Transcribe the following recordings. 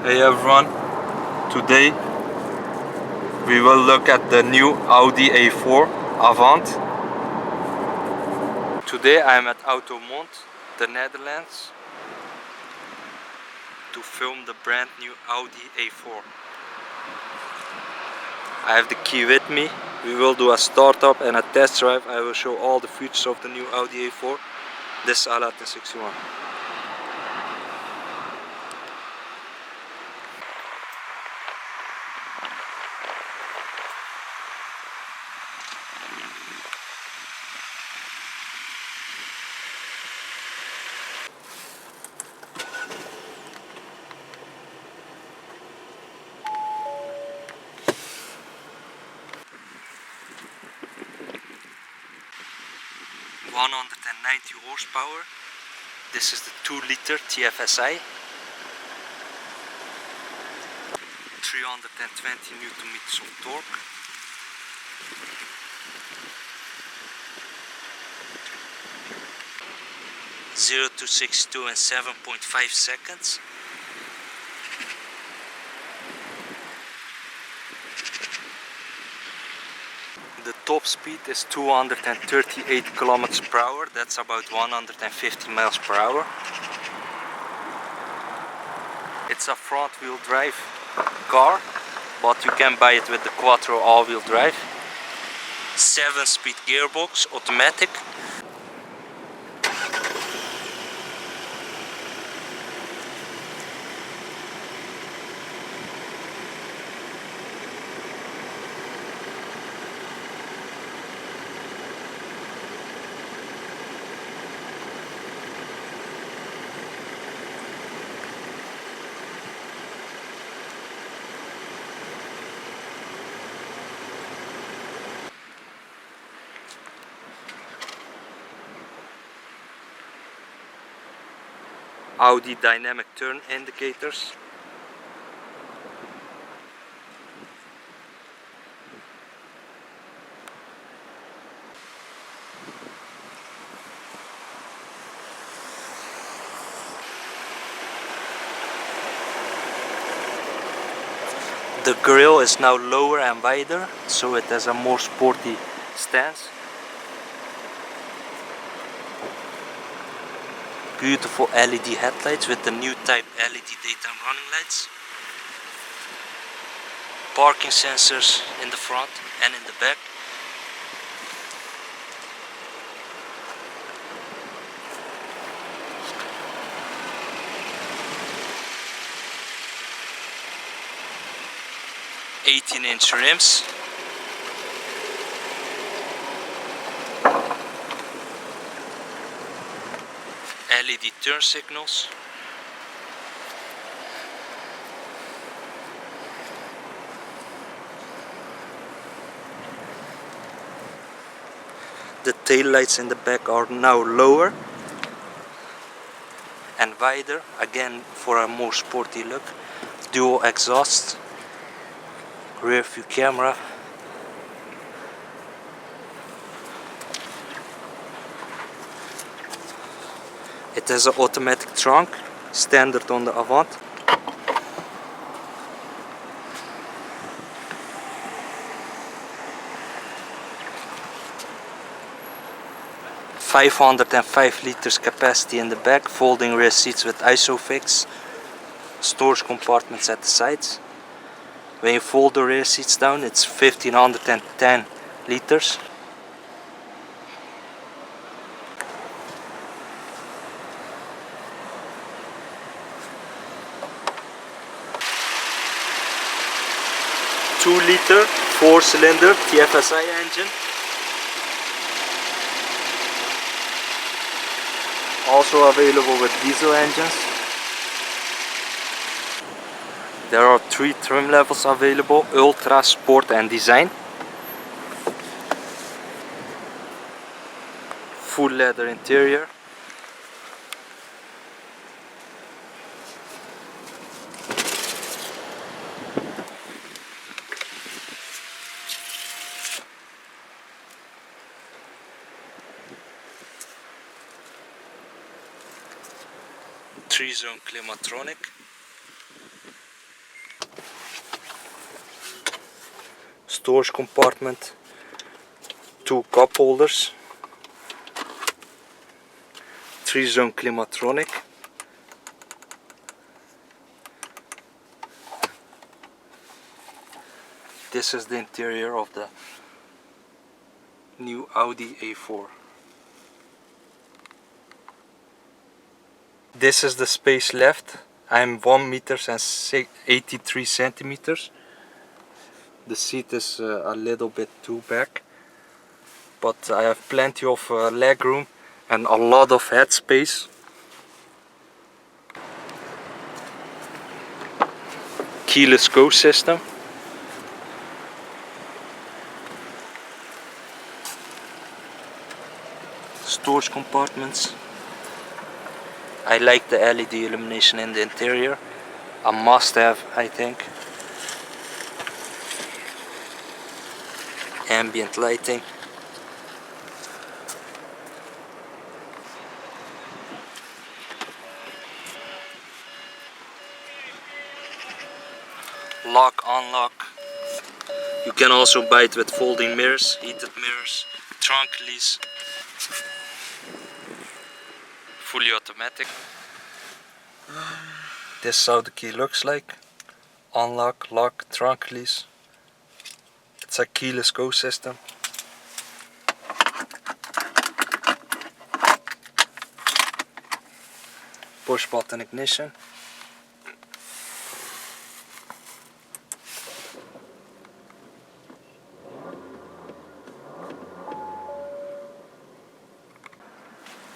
Hey everyone, today we will look at the new Audi A4 Avant. Today I am at Automotive, the Netherlands, to film the brand new Audi A4. I have the key with me. We will do a startup and a test drive. I will show all the features of the new Audi A4. This is Alat 61. 190 horsepower. This is the 2-liter TFSI. 320 Newton meters of torque. Zero to 62 in 7.5 seconds. The top speed is 238 kilometers per hour. That's about 150 miles per hour. It's a front-wheel drive car, but you can buy it with the Quattro all-wheel drive. 7-speed gearbox, automatic. Audi dynamic turn indicators. The grille is now lower and wider, so it has a more sporty stance. Beautiful LED headlights with the new type LED daytime running lights. Parking sensors in the front and in the back. (18-inch) rims. LED turn signals. The tail lights in the back are now lower and wider, again for a more sporty look. Dual exhaust. Rear view camera. It has an automatic trunk, standard on the Avant. (505 liters capacity in the back, folding rear seats with ISOFIX, storage compartments at the sides. When you fold the rear seats down, it's 1510 liters. (2-liter 4-cylinder TFSI engine. Also available with diesel engines. There are 3 trim levels available: Ultra, Sport and Design. Full leather interior. Three-zone climatronic. storage compartment, 2 cup holders, 3-zone climatronic, this is the interior of the new Audi A4. This is the space left. I'm 1 meter and 83 centimeters. The seat is a little bit too back, but I have plenty of leg room and a lot of headspace. Keyless go system. Storage compartments. I like the LED illumination in the interior. A must have, I think. Ambient lighting. Lock, unlock. You can also buy it with folding mirrors, heated mirrors, trunk release. Fully automatic. This is how the key looks like. Unlock, lock, trunk release. It's a keyless go system. Push button ignition.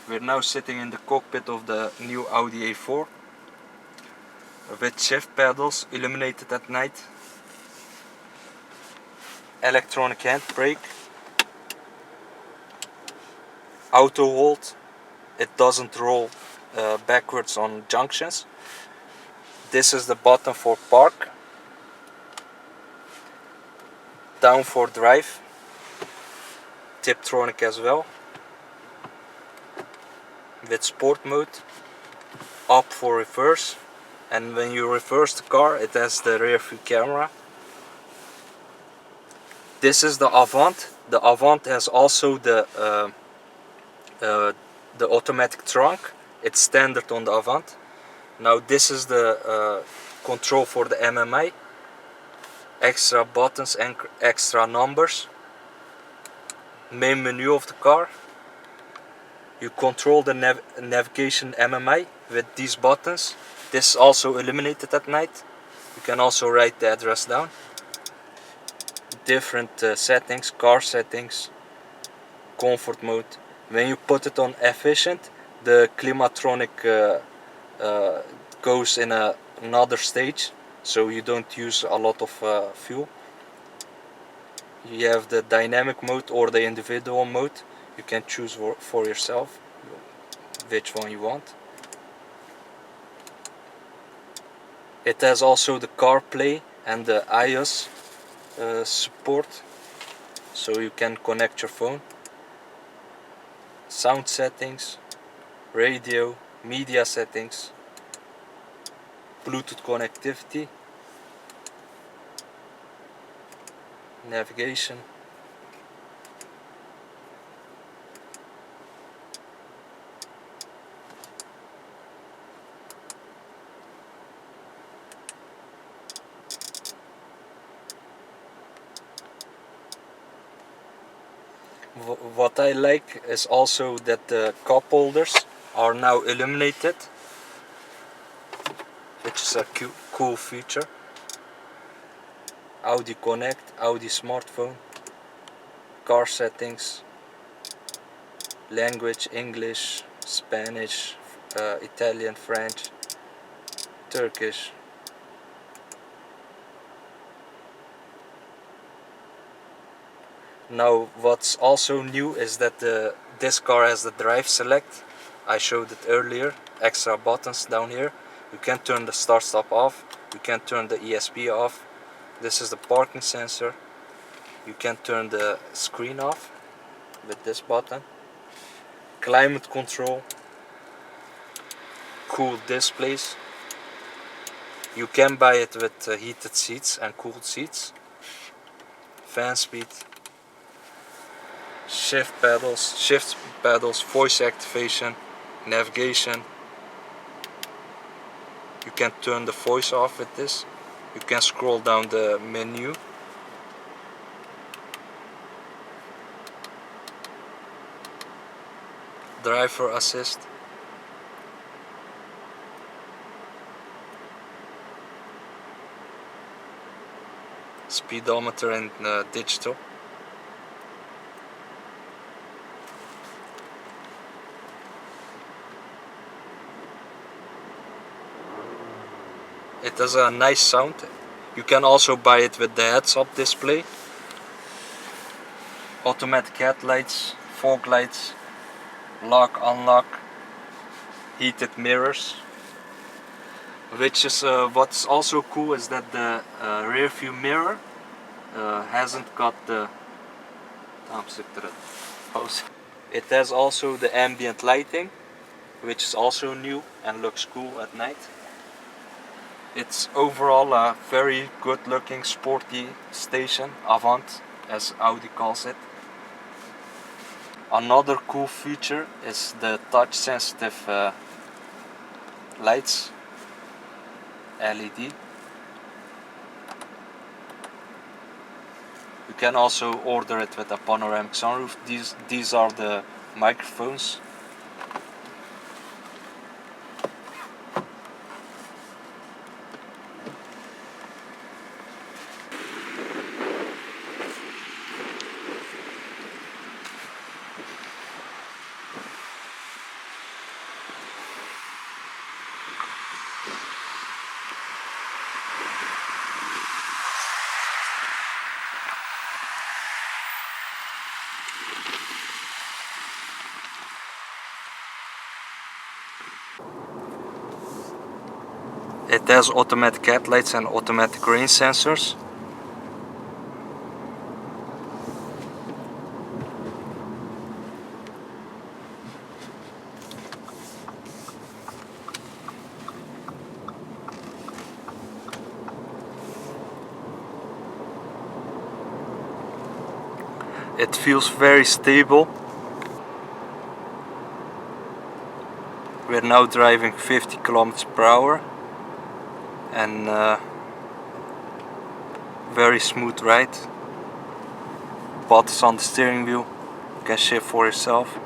We're now sitting in the cockpit of the new Audi A4 with shift pedals illuminated at night, electronic handbrake, auto hold, it doesn't roll backwards on junctions. This is the button for park, down for drive, Tiptronic as well, with sport mode, up for reverse, and when you reverse the car it has the rear view camera. This is the Avant. The Avant has also the automatic trunk. It's standard on the Avant. Now this is the control for the MMI, extra buttons and extra numbers. Main menu of the car. You control the navigation MMI with these buttons. This is also illuminated at night. You can also write the address down. Different settings, car settings, comfort mode. When you put it on efficient, the climatronic goes in another stage, so you don't use a lot of fuel. You have the dynamic mode or the individual mode. You can choose for yourself which one you want. It has also the CarPlay and the iOS support, so you can connect your phone. Sound settings, radio, media settings, Bluetooth connectivity, navigation. What I like is also that the cup holders are now illuminated, which is a cool feature. Audi Connect, Audi smartphone, car settings, language, English, Spanish, Italian, French, Turkish. Now what's also new is that this car has the drive select. I showed it earlier, extra buttons down here. You can turn the start stop off, you can turn the ESP off. This is the parking sensor. You can turn the screen off with this button. Climate control, cool displays. You can buy it with heated seats and cooled seats. fan speed, shift pedals, voice activation, navigation. You can turn the voice off with this. You can scroll down the menu. Driver assist. Speedometer and digital. It has a nice sound. You can also buy it with the heads-up display. Automatic headlights, fog lights, lock, unlock, heated mirrors. Which is what's also cool is that the rear view mirror hasn't got the. It has also the ambient lighting, which is also new and looks cool at night. It's overall a very good looking sporty station, Avant as Audi calls it. Another cool feature is the touch sensitive lights, LED. You can also order it with a panoramic sunroof. These are the microphones. It has automatic headlights and automatic rain sensors. It feels very stable. We're now driving 50 kilometers per hour and very smooth ride. Buttons on the steering wheel, you can shift for yourself.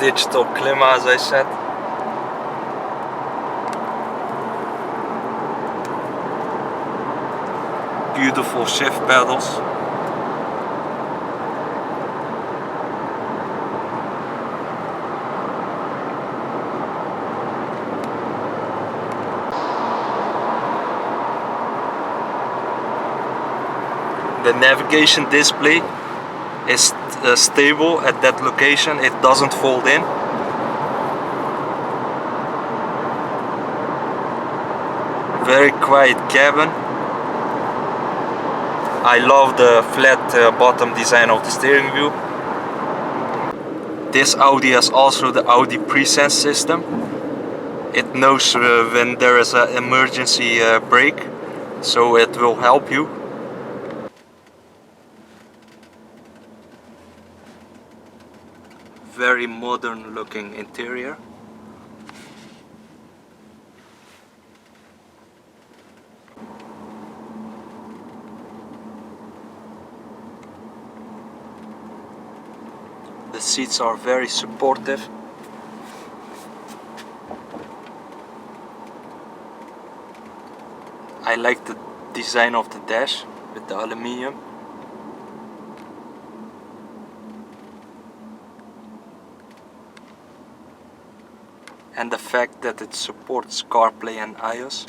Digital klima, as I said. Beautiful shift pedals. The navigation display is stable at that location, it doesn't fold in. Very quiet cabin. I love the flat bottom design of the steering wheel. This Audi has also the Audi Pre-Sense system. It knows when there is an emergency brake, so it will help you. Very modern looking interior. seats are very supportive. I like the design of the dash with the aluminium. And the fact that it supports CarPlay and iOS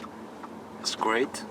is great.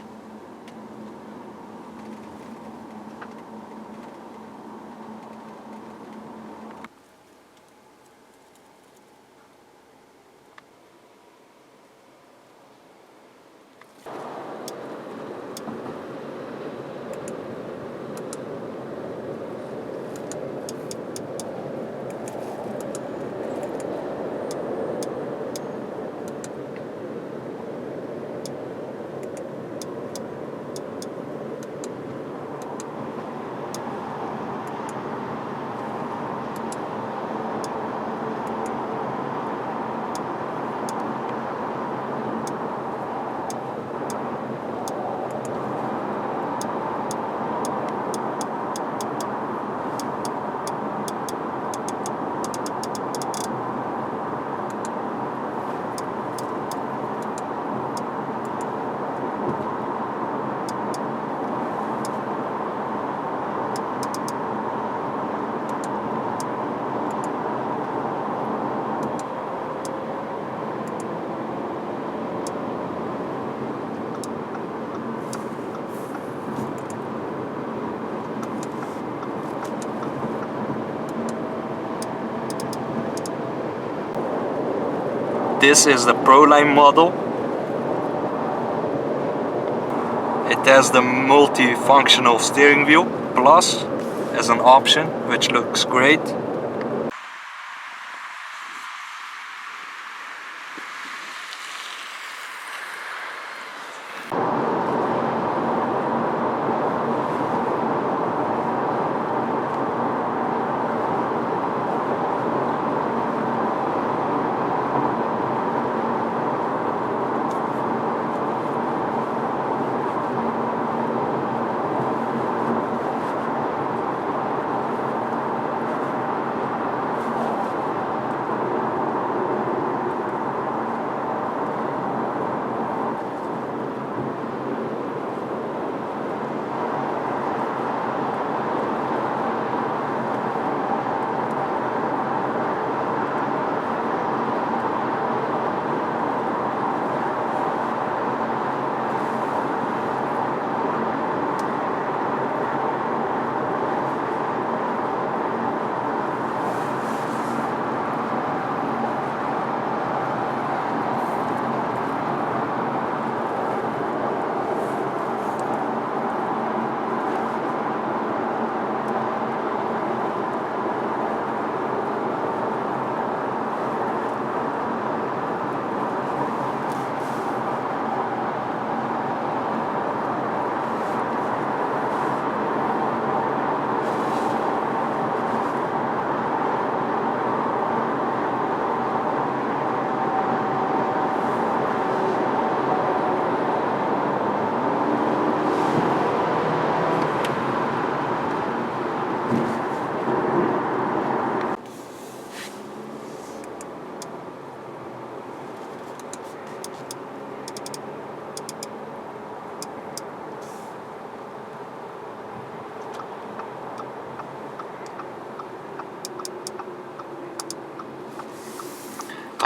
This is the Proline model. It has the multifunctional steering wheel plus as an option, which looks great.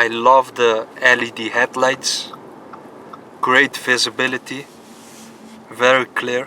I love the LED headlights, great visibility, very clear.